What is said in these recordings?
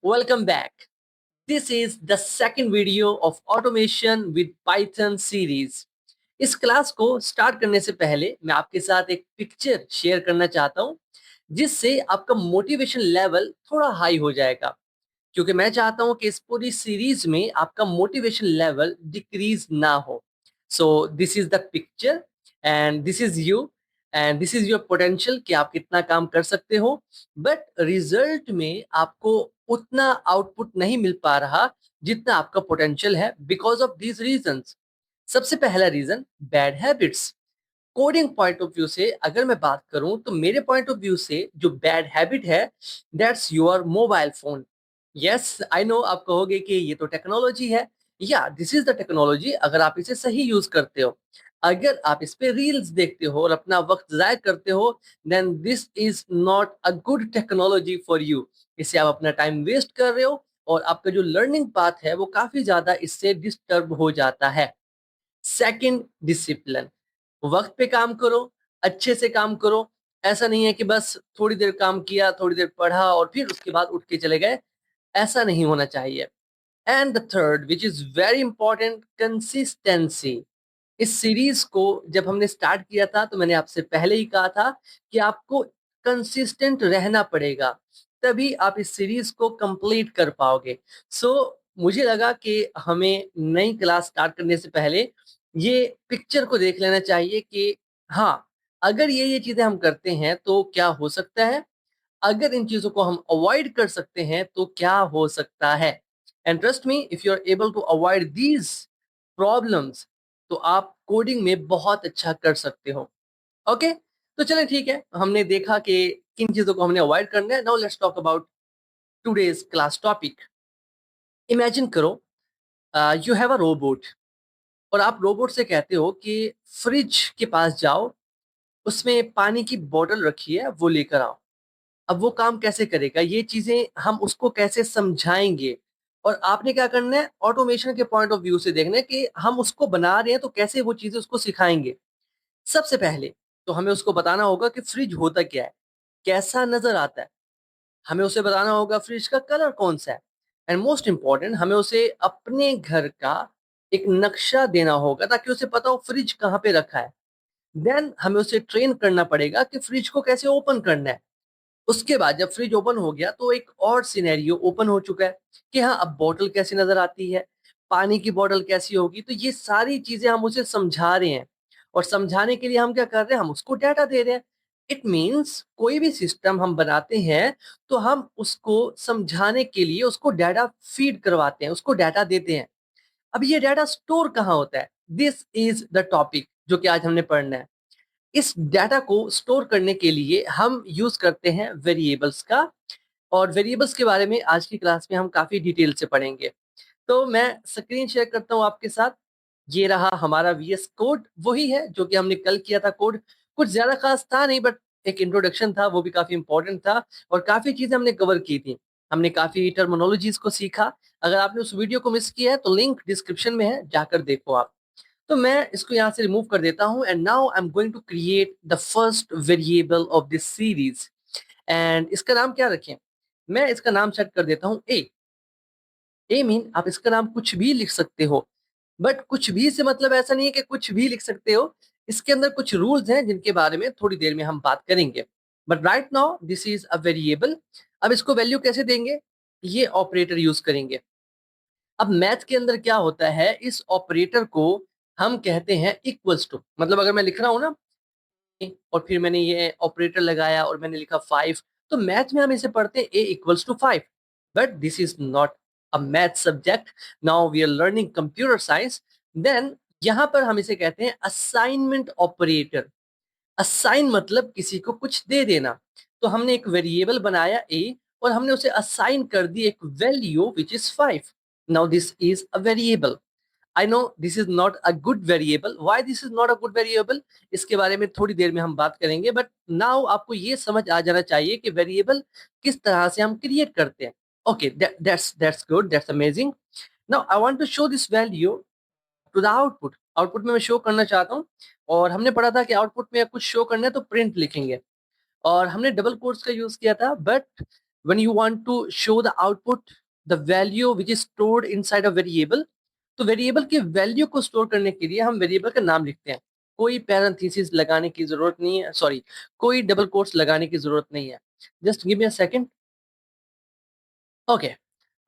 Welcome back. This is the second video of automation with Python series. इस class को start करने से पहले मैं आपके साथ एक पिक्चर शेयर करना चाहता हूं जिससे आपका मोटिवेशन लेवल थोड़ा हाई हो जाएगा क्योंकि मैं चाहता हूं कि इस पूरी सीरीज में आपका मोटिवेशन लेवल डिक्रीज ना हो. So this is the picture and this is you and this is your potential कि आप कितना काम कर सकते हो. बट रिजल्ट में आपको उतना आउटपुट नहीं मिल पा रहा जितना आपका पोटेंशियल है बिकॉज ऑफ दीज रीजंस. सबसे पहला reason bad habits. Coding point of view से अगर मैं बात करूं तो मेरे पॉइंट ऑफ व्यू से जो बैड हैबिट है that's your mobile phone. Yes I know आप कहोगे कि ये तो टेक्नोलॉजी है. या दिस इज द टेक्नोलॉजी अगर आप इसे सही यूज करते हो. अगर आप इस पे रील्स देखते हो और अपना वक्त जाया करते हो then this is not a good technology for you. इससे आप अपना टाइम वेस्ट कर रहे हो और आपका जो लर्निंग पाथ है वो काफी ज्यादा इससे डिस्टर्ब हो जाता है. Second, discipline. वक्त पे काम करो, अच्छे से काम करो. ऐसा नहीं है कि बस थोड़ी देर काम किया, थोड़ी देर पढ़ा और फिर उसके बाद उठ के चले गए. ऐसा नहीं होना चाहिए. And the third which is very important, consistency. इस सीरीज को जब हमने स्टार्ट किया था तो मैंने आपसे पहले ही कहा था कि आपको कंसिस्टेंट रहना पड़ेगा तभी आप इस सीरीज को कंप्लीट कर पाओगे. सो मुझे लगा कि हमें नई क्लास स्टार्ट करने से पहले ये पिक्चर को देख लेना चाहिए कि हाँ, अगर ये चीजें हम करते हैं तो क्या हो सकता है, अगर इन चीजों को हम अवॉइड कर सकते हैं तो क्या हो सकता है. And trust me, if you are able to avoid these problems तो आप कोडिंग में बहुत अच्छा कर सकते हो. ओके, तो चलें ठीक है, हमने देखा कि किन चीजों को हमने अवॉइड करना है. Now let's talk about today's class topic. Imagine करो यू हैव अ रोबोट और आप रोबोट से कहते हो कि फ्रिज के पास जाओ, उसमें पानी की बोतल रखी है वो लेकर आओ. अब वो काम कैसे करेगा, ये चीजें हम उसको कैसे समझाएंगे और आपने क्या करना है, ऑटोमेशन के पॉइंट ऑफ व्यू से देखना है कि हम उसको बना रहे हैं तो कैसे वो चीजें उसको सिखाएंगे. सबसे पहले तो हमें उसको बताना होगा कि फ्रिज होता क्या है, कैसा नजर आता है. हमें उसे बताना होगा फ्रिज का कलर कौन सा है. एंड मोस्ट इंपॉर्टेंट, हमें उसे अपने घर का एक नक्शा देना होगा ताकि उसे पता हो फ्रिज कहाँ पे रखा है. देन हमें उसे ट्रेन करना पड़ेगा कि फ्रिज को कैसे ओपन करना है. उसके बाद जब फ्रिज ओपन हो गया तो एक और सिनेरियो ओपन हो चुका है कि हाँ, अब बॉटल कैसी नजर आती है, पानी की बॉटल कैसी होगी. तो ये सारी चीजें हम उसे समझा रहे हैं और समझाने के लिए हम क्या कर रहे हैं, हम उसको डाटा दे रहे हैं. इट मीन्स कोई भी सिस्टम हम बनाते हैं तो हम उसको समझाने के लिए उसको डाटा फीड करवाते हैं, उसको डाटा देते हैं. अब ये डाटा स्टोर कहाँ होता है, दिस इज द टॉपिक जो कि आज हमने पढ़ना है. इस डाटा को स्टोर करने के लिए हम यूज करते हैं वेरिएबल्स का. और वेरिएबल्स के बारे में आज की क्लास में हम काफी डिटेल से पढ़ेंगे. तो मैं स्क्रीन शेयर करता हूं आपके साथ. ये रहा हमारा वीएस कोड, वही है जो कि हमने कल किया था. कोड कुछ ज्यादा खास था नहीं, बट एक इंट्रोडक्शन था, वो भी काफी इंपॉर्टेंट था और काफी चीजें हमने कवर की थी. हमने काफी टर्मिनोलॉजीज को सीखा. अगर आपने उस वीडियो को मिस किया है तो लिंक डिस्क्रिप्शन में है, जाकर देखो आप. तो मैं इसको यहाँ से रिमूव कर देता हूँ and now I am going to create the first variable of this series. And इसका नाम क्या रखें, मैं इसका नाम सेट कर देता हूँ ए. ए मीन आप इसका नाम कुछ भी लिख सकते हो, बट कुछ भी से मतलब ऐसा नहीं है कि कुछ भी लिख सकते हो. इसके अंदर कुछ रूल्स हैं जिनके बारे में थोड़ी देर में हम बात करेंगे. But right now this is a variable. अब इसको वैल्यू कैसे देंगे, ये ऑपरेटर यूज करेंगे. अब मैथ के अंदर क्या होता है, इस ऑपरेटर को हम कहते हैं इक्वल्स टू. मतलब अगर मैं लिख रहा हूं ना और फिर मैंने ये ऑपरेटर लगाया और मैंने लिखा 5, तो मैथ में हम इसे पढ़ते हैं A equals to 5. But this is not a math subject, now we are learning computer science. Then यहां पर हम इसे कहते हैं असाइनमेंट ऑपरेटर. असाइन मतलब किसी को कुछ दे देना. तो हमने एक वेरिएबल बनाया ए और हमने उसे असाइन कर दी एक value which is 5. Now this is a variable. I know this is not a good variable. Why this is not a good variable, इसके बारे में थोड़ी देर में हम बात करेंगे. बट नाउ आपको ये समझ आ जाना चाहिए कि वेरिएबल किस तरह से हम क्रिएट करते हैं. Okay, that's good, that's amazing. Now I want to show this value to the output. Output में मैं शो करना चाहता हूँ. और हमने पढ़ा था कि आउटपुट में कुछ शो करना है तो प्रिंट लिखेंगे और हमने डबल कोट्स का यूज किया था. But when you want to show the output, the value which is stored inside a variable, तो वेरिएबल की वैल्यू को स्टोर करने के लिए हम वेरिएबल का नाम लिखते हैं। कोई पैरेंथेसिस लगाने की जरूरत नहीं है, सॉरी, कोई डबल कोट्स लगाने की जरूरत नहीं है। Just give me a second. Okay,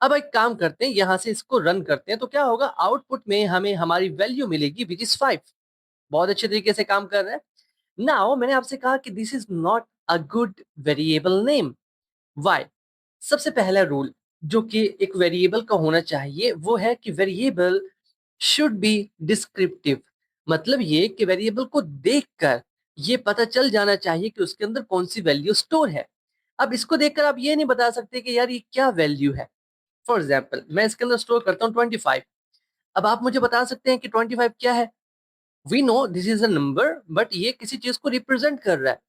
अब एक काम करते हैं, यहां से इसको रन करते हैं, तो क्या होगा, आउटपुट में हमें हमारी वैल्यू मिलेगी विच इज 5। बहुत अच्छे तरीके से काम कर रहा है। नाउ मैंने आपसे कहा कि this is not a good variable name. Why? सबसे पहला रूल जो कि एक वेरिएबल का होना चाहिए वो है कि वेरिएबल शुड बी डिस्क्रिप्टिव। मतलब ये कि वेरिएबल को देखकर ये पता चल जाना चाहिए कि उसके अंदर कौन सी वैल्यू स्टोर है। अब इसको देखकर आप ये नहीं बता सकते कि यार ये क्या वैल्यू है। फॉर एग्जाम्पल मैं इसके अंदर स्टोर करता हूँ 25। अब आप मुझे बता सकते हैं कि 25 क्या है। We know this is a number, but ये किसी चीज को रिप्रेजेंट कर रहा है।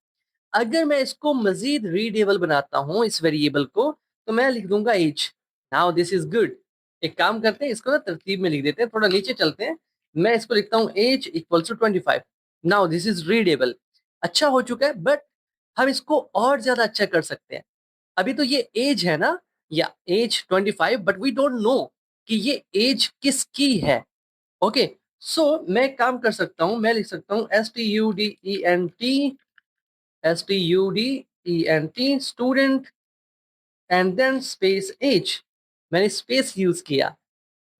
अगर मैं इसको मजीद रीडेबल बनाता हूँ इस वेरिएबल को, तो मैं लिख दूंगा age. Now this is good. एक काम करते हैं, इसको ना तरतीब में लिख देते हैं, थोड़ा नीचे चलते हैं। मैं इसको लिखता हूँ age equal to 25। Now this is readable. अच्छा हो चुका है, बट हम इसको और ज्यादा अच्छा कर सकते हैं। अभी तो ये एज है ना, या age 25, but we don't know कि ये एज किसकी है। ओके, सो मैं एक काम कर सकता हूँ, मैं लिख सकता हूँ student student and then space age. मैंने स्पेस यूज किया,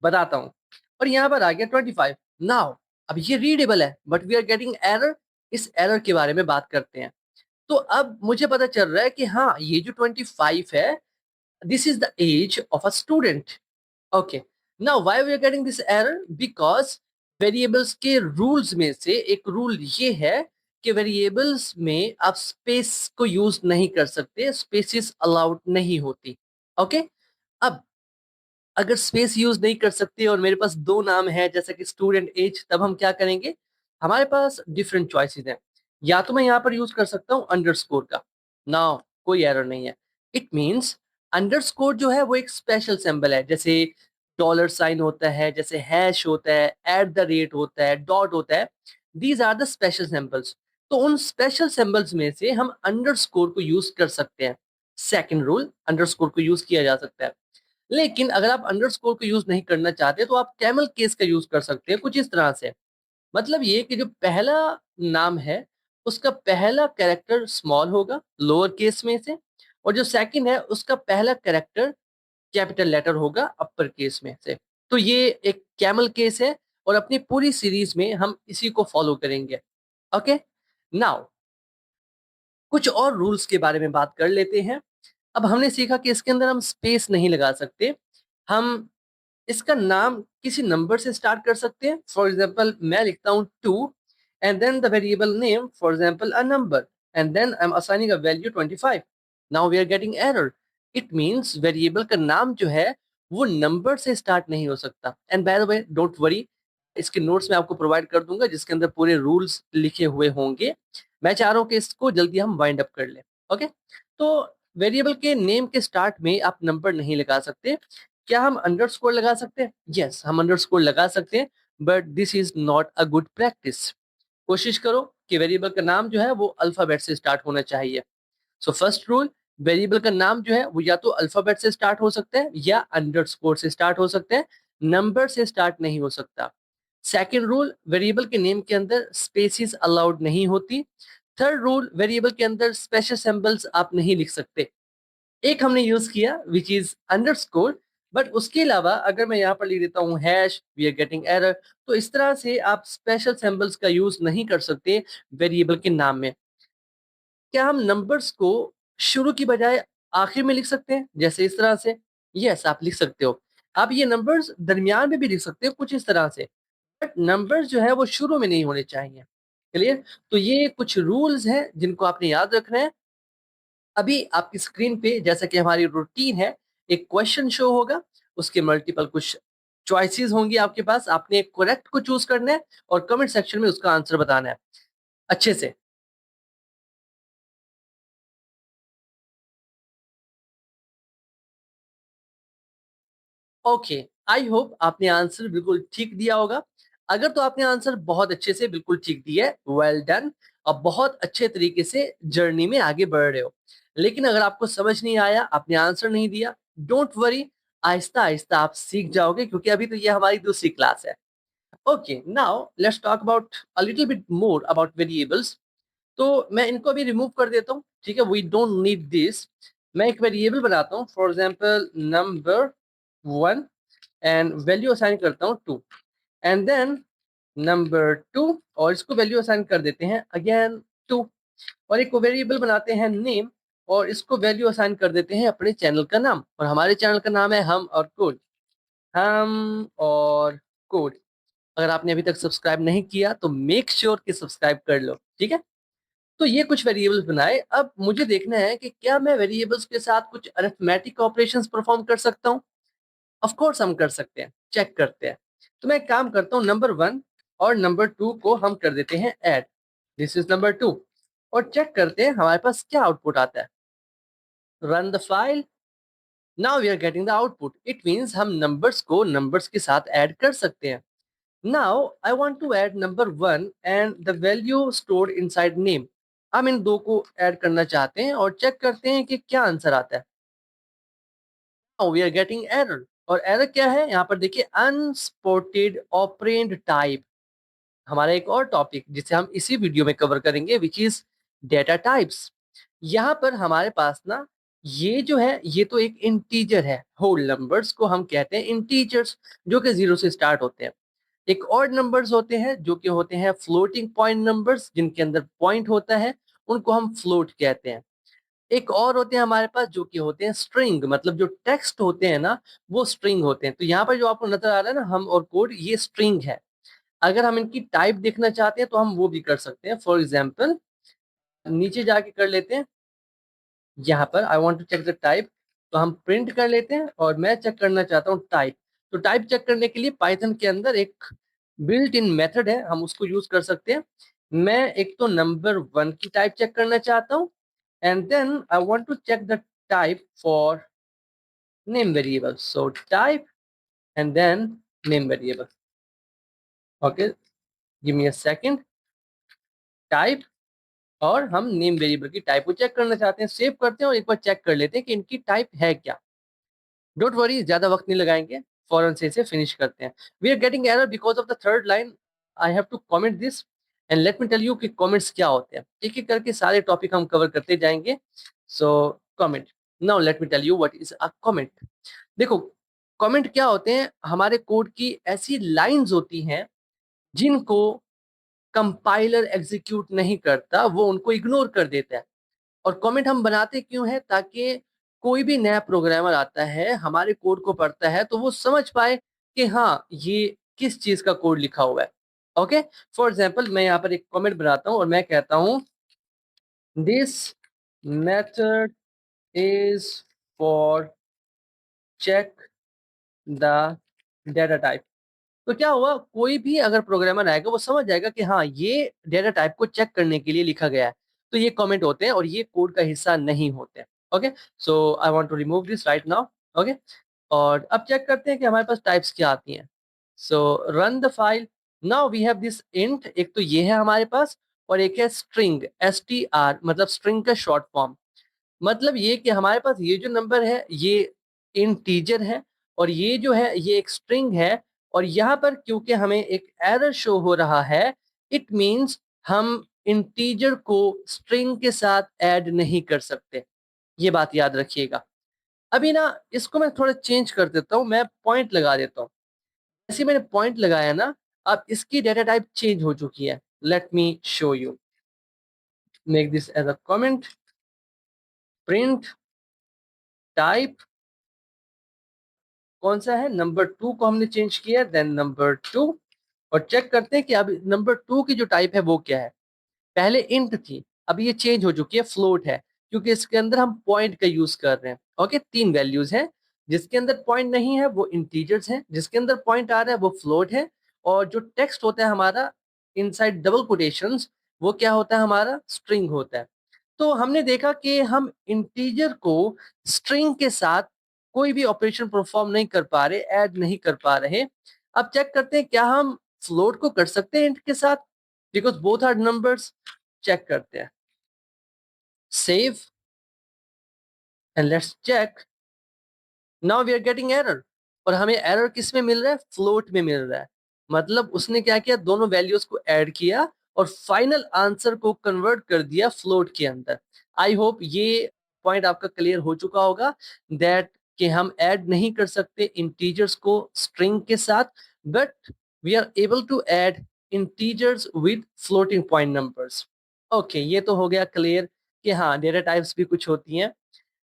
बताता हूँ, और यहाँ पर आ गया 25। नाउ अब ये रीडेबल है, but we are getting error. इस एरर के बारे में बात करते हैं। तो अब मुझे पता चल रहा है कि हाँ, ये जो 25 है, this is the age of a student. Okay, now why we are getting this error, because variables के रूल्स में से एक रूल ये है कि वेरिएबल्स में आप स्पेस को यूज नहीं कर सकते, स्पेसिस अलाउड नहीं होती। ओके, अब अगर स्पेस यूज नहीं कर सकते और मेरे पास दो नाम है जैसा कि स्टूडेंट एज, तब हम क्या करेंगे, हमारे पास डिफरेंट चॉइसेस हैं। या तो मैं यहाँ पर यूज कर सकता हूँ अंडरस्कोर का। नाउ कोई एरर नहीं है। इट मींस अंडरस्कोर जो है वो एक स्पेशल सिंबल है, जैसे डॉलर साइन होता है, जैसे हैश होता है, एट द रेट होता है, डॉट होता है। These are the special symbols. तो उन स्पेशल सिंबल्स में से हम अंडरस्कोर को यूज कर सकते हैं। सेकंड रूल, अंडरस्कोर को यूज किया जा सकता है। लेकिन अगर आप अंडरस्कोर को यूज नहीं करना चाहते तो आप कैमल केस का यूज कर सकते हैं कुछ इस तरह से। मतलब ये कि जो पहला नाम है उसका पहला कैरेक्टर स्मॉल होगा लोअर केस में से, और जो सेकंड है उसका पहला कैरेक्टर कैपिटल लेटर होगा अपर केस में से। तो ये एक कैमल केस है, और अपनी पूरी सीरीज में हम इसी को फॉलो करेंगे। ओके, नाउ कुछ और रूल्स के बारे में बात कर लेते हैं। अब हमने सीखा कि इसके अंदर हम स्पेस नहीं लगा सकते। हम इसका नाम किसी नंबर से स्टार्ट कर सकते हैं। फॉर एग्जाम्पल मैं लिखता हूँ 2 and then the variable name, for example a number, and then I am assigning a value 25। Now we are getting error. It means variable का नाम जो है वो नंबर से स्टार्ट नहीं हो सकता। And by the way don't worry, इसके नोट्स मैं आपको प्रोवाइड कर दूंगा जिसके अंदर पूरे रूल्स लिखे हुए होंगे। मैं चाह रहा हूँ कि इसको जल्दी हम वाइंड अप कर लें। ओके, तो वेरिएबल के नेम के स्टार्ट में आप नंबर नहीं लगा सकते। क्या हम अंडरस्कोर लगा सकते हैं? यस, हम अंडरस्कोर लगा सकते हैं, but this is not a good practice. कोशिश करो कि वेरिएबल का नाम जो है वो अल्फाबेट से स्टार्ट होना चाहिए। सो फर्स्ट रूल, वेरिएबल का नाम जो है वो या तो अल्फाबेट से स्टार्ट हो सकता है या अंडरस्कोर से स्टार्ट हो सकता है, नंबर से स्टार्ट नहीं हो सकता। सेकंड रूल, वेरिएबल के नेम के अंदर स्पेसिस अलाउड नहीं होती। थर्ड रूल, वेरिएबल के अंदर स्पेशल सिंबल्स आप नहीं लिख सकते। एक हमने यूज किया विच इज अंडरस्कोर, बट उसके अलावा अगर मैं यहाँ पर लिख देता हूँ hash, we are getting error. तो इस तरह से आप स्पेशल सिंबल्स का यूज नहीं कर सकते वेरिएबल के नाम में। क्या हम नंबर्स को शुरू की बजाय आखिर में लिख सकते हैं, जैसे इस तरह से? यस, आप लिख सकते हो। आप ये नंबर्स दरमियान में भी लिख सकते हो कुछ इस तरह से, बट नंबर्स जो है वो शुरू में नहीं होने चाहिए। क्लियर? तो ये कुछ रूल्स हैं जिनको आपने याद रखना है। अभी आपकी स्क्रीन पे जैसा कि हमारी रूटीन है, एक क्वेश्चन शो होगा, उसके मल्टीपल कुछ चॉइसेस होंगी आपके पास, आपने करेक्ट को चूज करना है और कमेंट सेक्शन में उसका आंसर बताना है अच्छे से। ओके, आई होप आपने आंसर बिल्कुल ठीक दिया होगा। अगर तो आपने आंसर बहुत अच्छे से बिल्कुल ठीक दिया है, वेल डन। और बहुत अच्छे तरीके से जर्नी में आगे बढ़ रहे हो। लेकिन अगर आपको समझ नहीं आया, आपने आंसर नहीं दिया, डोंट वरी, आहिस्ता आहिस्ता आप सीख जाओगे, क्योंकि अभी तो ये हमारी दूसरी क्लास है। Okay, now let's talk about a little bit more about variables. तो मैं इनको अभी रिमूव कर देता हूँ, ठीक है, वी डोंट नीड दिस। मैं एक वेरिएबल बनाता हूँ, for example number 1, and value assign करता हूँ 2, एंड देन नंबर 2, और इसको वैल्यू असाइन कर देते हैं अगेन 2, और एक वेरिएबल बनाते हैं नेम, और इसको वैल्यू असाइन कर देते हैं अपने चैनल का नाम, और हमारे चैनल का नाम है हम और कोड। हम और कोड। अगर आपने अभी तक सब्सक्राइब नहीं किया तो मेक श्योर कि सब्सक्राइब कर लो, ठीक है। तो ये कुछ वेरिएबल्स बनाए, अब मुझे देखना है कि क्या मैं वेरिएबल्स के साथ कुछ अरिथमेटिक ऑपरेशंस परफॉर्म कर सकता हूँ। ऑफ कोर्स हम कर सकते हैं, चेक करते हैं। तो मैं एक काम करता हूँ, नंबर 1 और नंबर 2 को हम कर देते हैं ऐड, दिस इज नंबर 2, और चेक करते हैं हमारे पास क्या आउटपुट आता है। Run the file. Now we are getting the output, it means हम नंबर्स को नंबर्स के साथ ऐड कर सकते हैं। Now I want to add number 1 and the value stored inside name. हम इन दो को ऐड करना चाहते हैं और चेक करते हैं कि क्या आंसर आता है। Now we are getting error, और एरर क्या है यहाँ पर देखिए, अनस्पॉटेड ऑपरेंड टाइप। हमारा एक और टॉपिक जिसे हम इसी वीडियो में कवर करेंगे, विच इज डेटा टाइप्स। यहाँ पर हमारे पास ना, ये जो है ये तो एक इंटीजर है, होल नंबर्स को हम कहते हैं इंटीजर्स, जो कि 0 से स्टार्ट होते हैं। एक ऑड नंबर्स होते हैं जो कि होते हैं फ्लोटिंग पॉइंट नंबर्स, जिनके अंदर पॉइंट होता है, उनको हम फ्लोट कहते हैं। एक और होते हैं हमारे पास जो कि होते हैं स्ट्रिंग, मतलब जो टेक्स्ट होते हैं ना, वो स्ट्रिंग होते हैं। तो यहाँ पर जो आपको नजर आ रहा है ना, हम और कोड, ये स्ट्रिंग है। अगर हम इनकी टाइप देखना चाहते हैं तो हम वो भी कर सकते हैं। फॉर एग्जाम्पल नीचे जाके कर लेते हैं, यहाँ पर I want to check the type, तो हम प्रिंट कर लेते हैं, और मैं चेक करना चाहता हूँ टाइप। तो टाइप चेक करने के लिए पाइथन के अंदर एक बिल्ट इन मेथड है, हम उसको यूज कर सकते हैं। मैं एक तो नंबर 1 की टाइप चेक करना चाहता हूँ, and then I want to check the type for name variable, so type and then name variable. Okay, give me a second, type, और हम नेम वेरिएबल की टाइप को चेक करना चाहते हैं। सेव करते हैं और एक बार चेक कर लेते हैं कि इनकी टाइप है क्या। डोंट वरी, ज्यादा वक्त नहीं लगाएंगे, फौरन से इसे फिनिश करते हैं। We are getting error because of the third line, I have to comment this, and let me tell you कि कमेंट्स क्या होते हैं। एक एक करके सारे टॉपिक हम कवर करते जाएंगे। So comment, now let me tell you what is a comment. देखो, कमेंट क्या होते हैं, हमारे कोड की ऐसी लाइंस होती हैं जिनको कंपाइलर एग्जीक्यूट नहीं करता, वो उनको इग्नोर कर देता है। और कमेंट हम बनाते क्यों हैं, ताकि कोई भी नया प्रोग्रामर आता है, हमारे कोड को पढ़ता है, तो वो समझ पाए कि हाँ, ये किस चीज का कोड लिखा हुआ है। ओके, फॉर एग्जाम्पल मैं यहाँ पर एक कमेंट बनाता हूँ और मैं कहता हूँ this method is for check the data type. तो क्या हुआ, कोई भी अगर प्रोग्रामर आएगा वो समझ जाएगा कि हाँ, ये डेटा टाइप को चेक करने के लिए लिखा गया है। तो ये कमेंट होते हैं और ये कोड का हिस्सा नहीं होते। Okay, so I want to remove this right now. Okay, और अब चेक करते हैं कि हमारे पास टाइप्स क्या आती हैं। So run the file. Now we have this int, एक तो ये है हमारे पास, और एक है स्ट्रिंग, STR, मतलब स्ट्रिंग का शॉर्ट फॉर्म। मतलब ये कि हमारे पास ये जो नंबर है ये इंटीजर है, और ये जो है ये एक स्ट्रिंग है। और यहाँ पर क्योंकि हमें एक एरर शो हो रहा है, इट मींस हम इंटीजर को स्ट्रिंग के साथ ऐड नहीं कर सकते। ये बात याद रखिएगा। अभी ना इसको मैं थोड़ा चेंज कर देता हूँ, मैं पॉइंट लगा देता हूँ। जैसे मैंने पॉइंट लगाया ना, अब इसकी डेटा टाइप चेंज हो चुकी है। Let me show you, make this as a comment, print type, कौन सा है, नंबर 2 को हमने चेंज किया, देन नंबर 2, और चेक करते हैं कि अब नंबर 2 की जो टाइप है वो क्या है। पहले इंट थी, अब ये चेंज हो चुकी है, फ्लोट है, क्योंकि इसके अंदर हम पॉइंट का यूज कर रहे हैं। ओके, 3 वैल्यूज हैं, जिसके अंदर पॉइंट नहीं है वो इंटीजर्स हैं, जिसके अंदर पॉइंट आ रहा है वो फ्लोट है, और जो टेक्स्ट होता है हमारा इनसाइड डबल कोटेशंस, वो क्या होता है, हमारा स्ट्रिंग होता है। तो हमने देखा कि हम इंटीजर को स्ट्रिंग के साथ कोई भी ऑपरेशन परफॉर्म नहीं कर पा रहे, ऐड नहीं कर पा रहे। अब चेक करते हैं क्या हम फ्लोट को कर सकते हैं इंट के साथ, because both are numbers. Check करते हैं, save, and let's check, now we are getting error. और हमें एरर किस में मिल रहा है? फ्लोट में मिल रहा है। मतलब उसने क्या किया, दोनों वैल्यूज को ऐड किया और फाइनल आंसर को कन्वर्ट कर दिया फ्लोट के अंदर। आई होप ये पॉइंट आपका क्लियर हो चुका होगा दैट कि हम ऐड नहीं कर सकते इंटीजर्स को स्ट्रिंग के साथ, but we are able to add integers with floating point numbers. Okay, ये तो हो गया क्लियर कि हाँ, डेटा टाइप्स भी कुछ होती हैं।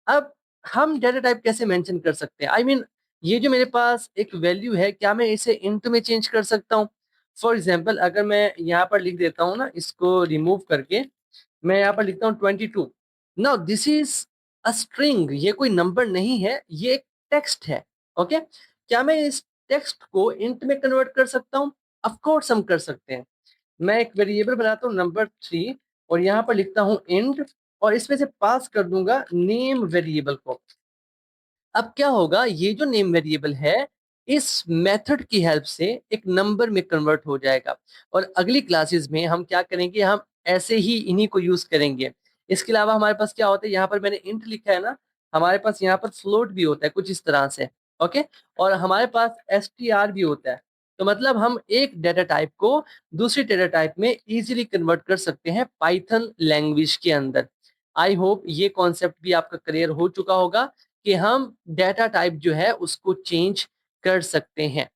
अब हम डेटा टाइप कैसे मेंशन कर सकते हैं? आई मीन ये जो मेरे पास एक वैल्यू है, क्या मैं इसे इंट में चेंज कर सकता हूँ? फॉर एग्जाम्पल, अगर मैं यहाँ पर लिख देता हूँ ना, इसको रिमूव करके मैं यहाँ पर लिखता हूँ 22। Now this is a string, ये कोई नंबर नहीं है, ये एक टेक्स्ट है। ओके, क्या मैं इस टेक्स्ट को इंट में कन्वर्ट कर सकता हूँ? ऑफ कोर्स हम कर सकते हैं। मैं एक वेरिएबल बनाता हूँ नंबर 3 और यहाँ पर लिखता हूँ इंट, और इसमें से पास कर दूंगा नेम वेरिएबल को। अब क्या होगा, ये जो नेम वेरिएबल है इस मेथड की हेल्प से एक नंबर में कन्वर्ट हो जाएगा। और अगली क्लासेस में हम क्या करेंगे, हम ऐसे ही इन्हीं को यूज करेंगे। इसके अलावा हमारे पास क्या होता है, यहाँ पर मैंने इंट लिखा है ना, हमारे पास यहाँ पर फ्लोट भी होता है कुछ इस तरह से। ओके, और हमारे पास str भी होता है। तो मतलब हम एक डेटा टाइप को दूसरी डेटा टाइप में इजीली कन्वर्ट कर सकते हैं पाइथन लैंग्वेज के अंदर। आई होप ये कॉन्सेप्ट भी आपका क्लियर हो चुका होगा कि हम डेटा टाइप जो है उसको चेंज कर सकते हैं।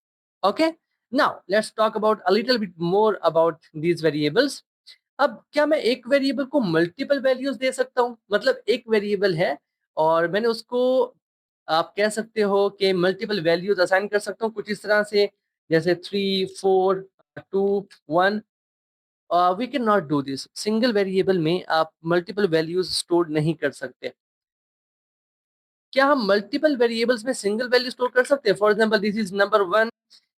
Okay, now let's talk about a little bit more about these variables. अब क्या मैं एक वेरिएबल को मल्टीपल वैल्यूज दे सकता हूँ? मतलब एक वेरिएबल है और मैंने उसको, आप कह सकते हो कि मल्टीपल वैल्यूज असाइन कर सकता हूँ कुछ इस तरह से, जैसे 3, 4, 2, 1। We can not do this. Single variable में आप मल्टीपल वैल्यूज स्टोर नहीं कर सकते। क्या हम मल्टीपल वेरिएबल्स में सिंगल वैल्यू स्टोर कर सकते हैं? For example, this is number 1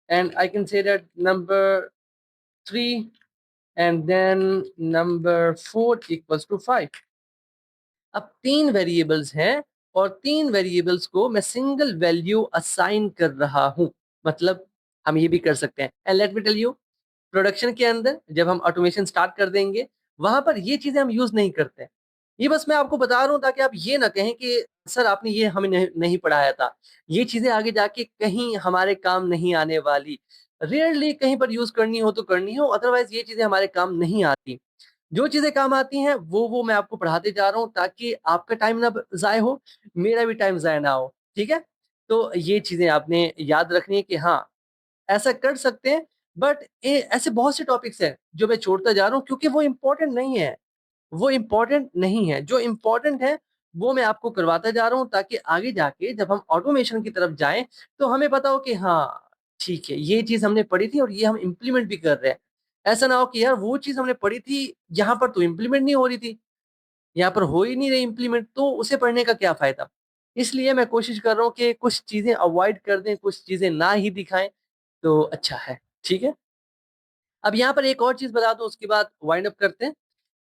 and I can say that number 3 and then number 4 equals to 5। अब तीन वेरिएबल्स हैं और तीन वेरिएबल्स को मैं सिंगल वैल्यू असाइन कर रहा हूं। मतलब हम ये भी कर सकते हैं। And let me tell you, production के अंदर जब हम ऑटोमेशन स्टार्ट कर देंगे, वहां पर ये चीजें हम यूज नहीं करते। ये बस मैं आपको बता रहा हूँ ताकि आप ये ना कहें कि सर आपने ये हमें नहीं पढ़ाया था। ये चीजें आगे जाके कहीं हमारे काम नहीं आने वाली। रेयरली कहीं पर यूज करनी हो तो करनी हो, अदरवाइज ये चीजें हमारे काम नहीं आती। जो चीजें काम आती हैं वो मैं आपको पढ़ाते जा रहा हूँ ताकि आपका टाइम ना जाए हो, मेरा भी टाइम जाया ना हो। ठीक है, तो ये चीजें आपने याद रखनी है कि हाँ, ऐसा कर सकते हैं। बट ऐसे बहुत से टॉपिक्स हैं जो मैं छोड़ता जा रहा हूँ क्योंकि वो इम्पोर्टेंट नहीं है। वो इम्पोर्टेंट नहीं है, जो इम्पोर्टेंट है वो मैं आपको करवाता जा रहा हूँ ताकि आगे जाके जब हम ऑटोमेशन की तरफ जाएं तो हमें पता हो कि हाँ, ठीक है, ये चीज हमने पढ़ी थी और ये हम इम्प्लीमेंट भी कर रहे हैं। ऐसा ना हो कि यार वो चीज हमने पढ़ी थी, यहाँ पर तो इम्प्लीमेंट नहीं हो रही थी, यहाँ पर हो ही नहीं रही इम्प्लीमेंट, तो उसे पढ़ने का क्या फायदा। इसलिए मैं कोशिश कर रहा हूँ कि कुछ चीजें अवॉइड कर दें, कुछ चीजें ना ही दिखाएं तो अच्छा है। ठीक है, अब यहाँ पर एक और चीज बता दो, उसके बाद वाइंड अप करते हैं।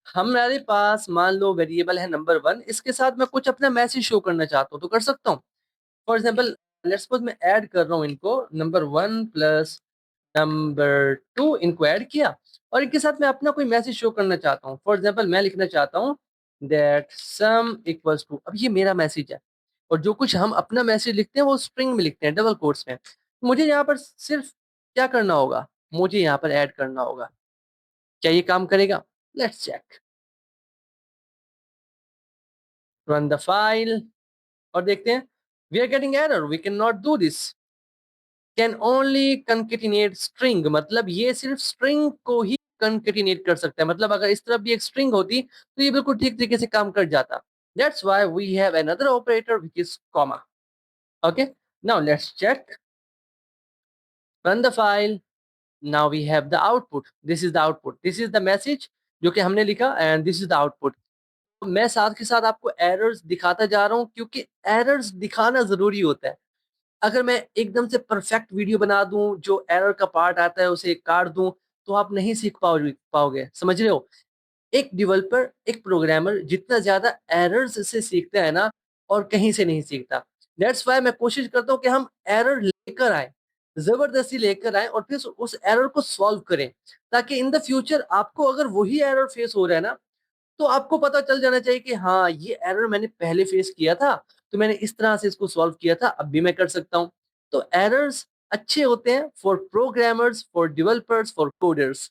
हमारे पास मान लो वेरिएबल है नंबर 1, इसके साथ मैं कुछ अपना मैसेज शो करना चाहता हूँ तो कर सकता हूँ। फॉर एग्जाम्पल, लेट्स सपोज मैं ऐड कर रहा हूँ इनको, नंबर 1 प्लस नंबर 2 इनको ऐड किया और इनके साथ मैं अपना कोई मैसेज शो करना चाहता हूँ। फॉर एग्जाम्पल, मैं लिखना चाहता हूँ दैट सम इक्वल्स टू, अब ये मेरा मैसेज है और जो कुछ हम अपना मैसेज लिखते हैं वो स्ट्रिंग में लिखते हैं, डबल कोट्स में। मुझे यहाँ पर सिर्फ क्या करना होगा, मुझे यहाँ पर ऐड करना होगा। क्या ये काम करेगा? Let's check, run the file और देखते हैं। We are getting error, we can not do this, can only concatenate string. मतलब ये सिर्फ स्ट्रिंग को ही कंकेटिनेट कर सकता है। मतलब अगर इस तरफ भी एक स्ट्रिंग होती तो ये बिल्कुल ठीक तरीके से काम कर जाता। That's why we have another operator which is comma. Okay, now let's check, run the file. Now we have the output, this is the output, this is the message जो कि हमने लिखा and this is the output. मैं साथ के साथ आपको errors दिखाता जा रहा हूँ क्योंकि एरर्स दिखाना जरूरी होता है। अगर मैं एकदम से परफेक्ट वीडियो बना दूं, जो एरर का पार्ट आता है उसे काट दूं, तो आप नहीं सीख पाओगे। समझ रहे हो? एक डेवलपर, एक प्रोग्रामर जितना ज्यादा एरर्स से सीखता है ना, और कहीं से नहीं सीखता। दैट्स व्हाई मैं कोशिश करता हूँ कि हम एरर लेकर आए, जबरदस्ती लेकर आए और फिर उस एरर को सॉल्व करें, ताकि इन द फ्यूचर आपको अगर वही एरर फेस हो रहा है ना, तो आपको पता चल जाना चाहिए कि हाँ, ये एरर मैंने पहले फेस किया था, तो मैंने इस तरह से इसको सॉल्व किया था, अब भी मैं कर सकता हूँ। तो एरर्स अच्छे होते हैं for programmers, for developers, for coders.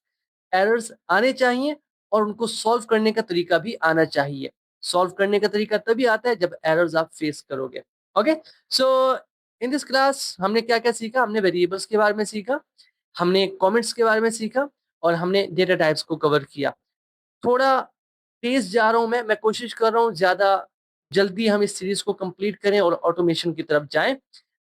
Errors आने चाहिए और उनको सॉल्व करने का तरीका भी आना चाहिए। सॉल्व करने का तरीका तभी आता है जब एरर्स आप फेस करोगे। Okay? So in this class हमने क्या-क्या सीखा? हमने वेरिएबल्स के बारे में सीखा, हमने कमेंट्स के बारे में सीखा और हमने डेटा टाइप्स को कवर किया। थोड़ा तेज़ जा रहा हूँ मैं कोशिश कर रहा हूँ ज़्यादा जल्दी हम इस सीरीज़ को कंप्लीट करें और ऑटोमेशन की तरफ जाएँ।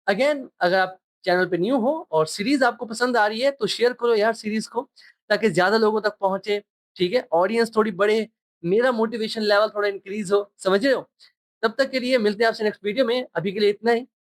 अगेन अगर आप चैनल पे न्यू हो और सीरीज़ आपको पसंद आ रही है तो शेयर करो यार सीरीज़ को ताकि ज़्यादा लोगों तक पहुँचे, ठीक है? ऑडियंस थोड़ी बढ़े, मेरा मोटिवेशन लेवल थोड़ा इंक्रीज़ हो, समझ रहे हो? तब तक के लिए मिलते हैं आपसे नेक्स्ट वीडियो में, अभी के लिए इतना ही।